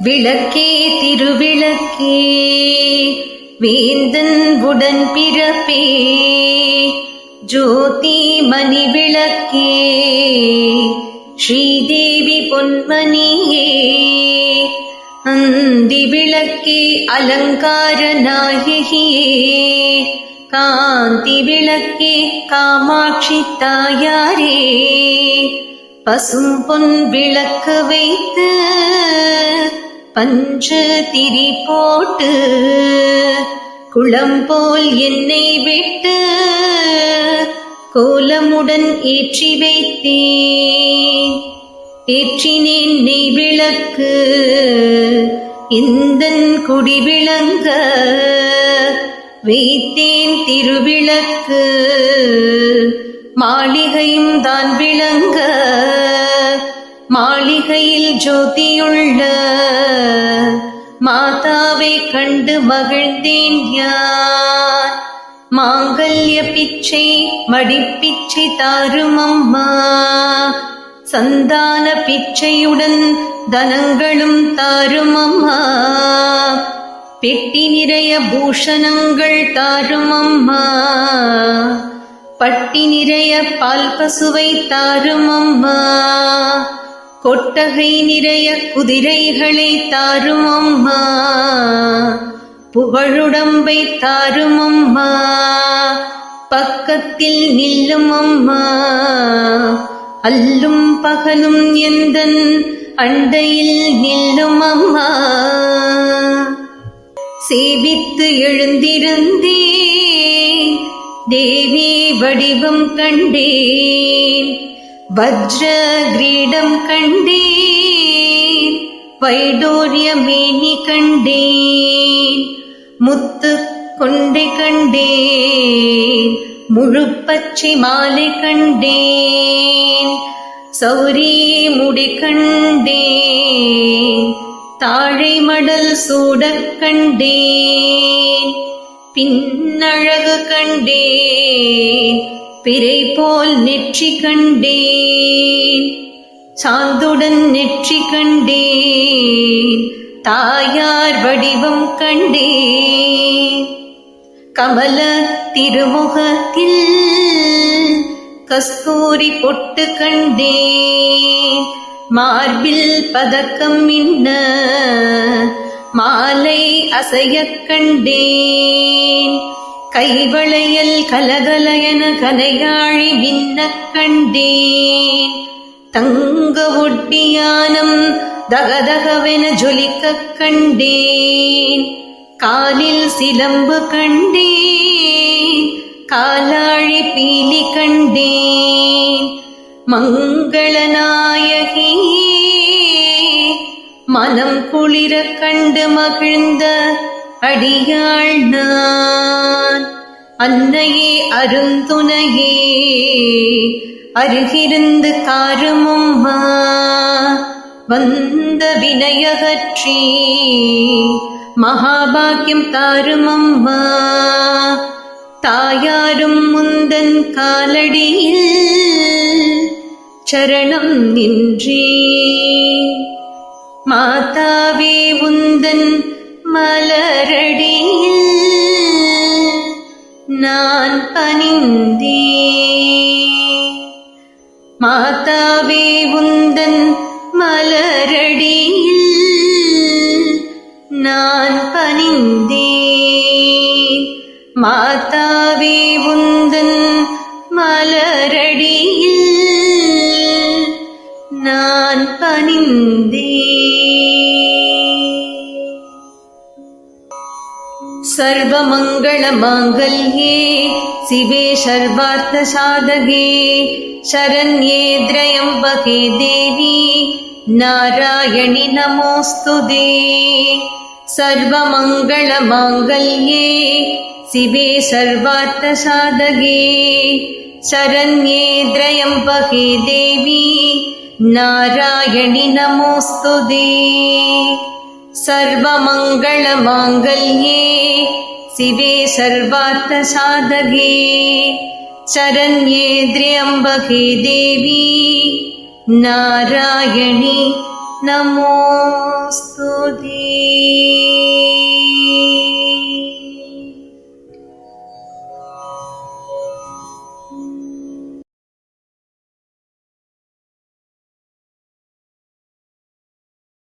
விளக்கே திருவிளக்கே வேந்தன் உடன் பிறப்பே ஜோதி மணி விளக்கே ஸ்ரீதேவி பொன்மணியே அந்தி விளக்கே அலங்கார நாயகியே காந்தி விளக்கே காமாட்சி தாயாரே பசும் பொன் விளக்கு வைத்து பஞ்சு திரி போட்டு குளம் போல் என்னை விட்டு கோலமுடன் ஏற்றி வைத்தேன். ஏற்றினேன் நெய் விளக்கு இந்தன் குடி விளங்க வைத்தேன் திருவிளக்கு மாளிகையும் தான் விளங்க மாளிகையில் ஜோதியுள்ள மாதாவை கண்டு மகிழ்ந்தேன் யான். மாங்கல்ய பிச்சை மடிப்பிச்சை தாரும் அம்மா சந்தான பிச்சையுடன் தனங்களும் தாரும் அம்மா பெட்டி நிறைய பூஷணங்கள் தாரும் அம்மா பட்டி நிறைய பால் பசுவை தாரும் அம்மா கொட்டகை நிறைய குதிரைகளை தாரும் அம்மா புகழுடம்பை தாரும் அம்மா பக்கத்தில் நில்லும் அம்மா அல்லும் பகலும் எந்தன் அண்டையில் நில்லும் அம்மா. சேவித்து எழுந்திருந்தேன் தேவி வடிவம் கண்டேன் வஜ்ர கிரீடம் கண்டேன் வைடூரிய மேனி கண்டேன் முத்து கொண்டை கண்டேன் முழு பச்சை மாலை கண்டேன் சௌரி முடி கண்டேன் தாழை மடல் சூடக் கண்டேன் பின்னழகு கண்டேன் பிறை போல் நெற்றி கண்டேன் சாந்துடன் நெற்றி கண்டேன் தாயார் வடிவம் கண்டேன் கமல திருமுகத்தில் கஸ்தூரி பொட்டு கண்டேன் மார்பில் பதக்கம் மின்ன மாலை அசையக் கண்டேன் கைவளையல் கலகலையன கனையாழி மின்னக் கண்டேன் தங்க ஒட்டியானம் தகதகவென ஜொலிக்கக் கண்டேன் காலில் சிலம்பு கண்டேன் காலாழி பீலி கண்டேன் மங்களநாயகி மனம் குளிர கண்டு மகிழ்ந்த அடியாள் நான். அன்னையே அருந்துணையே அருகிருந்து காருமம்மா வந்த வினையகற்றி மகாபாக்கியம் தாருமம்மா தாயாரும் முந்தன் காலடியில் சரணம் நின்றேன் மாதாவே உந்தன் மலரடியில் நான் பணிந்தேன் மாதாவே உந்தன் மலரடியில் நான் பணிந்தேன் மாதாவே உந்தன் மலரடியில் நான் பணிந்தேன். சர்வமங்கள மாங்கல்யே சிவே சர்வார்த்த சாதகே சரண்யே த்ரயம்பகே தேவி நாராயணி நமோஸ்துதே. சர்வமங்கள மாங்கல்யே சிவே சர்வார்த்த சாதகே சரண்யே த்ரயம்பகே தேவி நாராயணி நமோஸ்துதே. சர்வமங்கள மாங்கல்யே சிவே சர்வார்த்த சாதகே சரண்யே த்ர்யம்பகே தேவி நாராயணி नमोऽस्तु ते।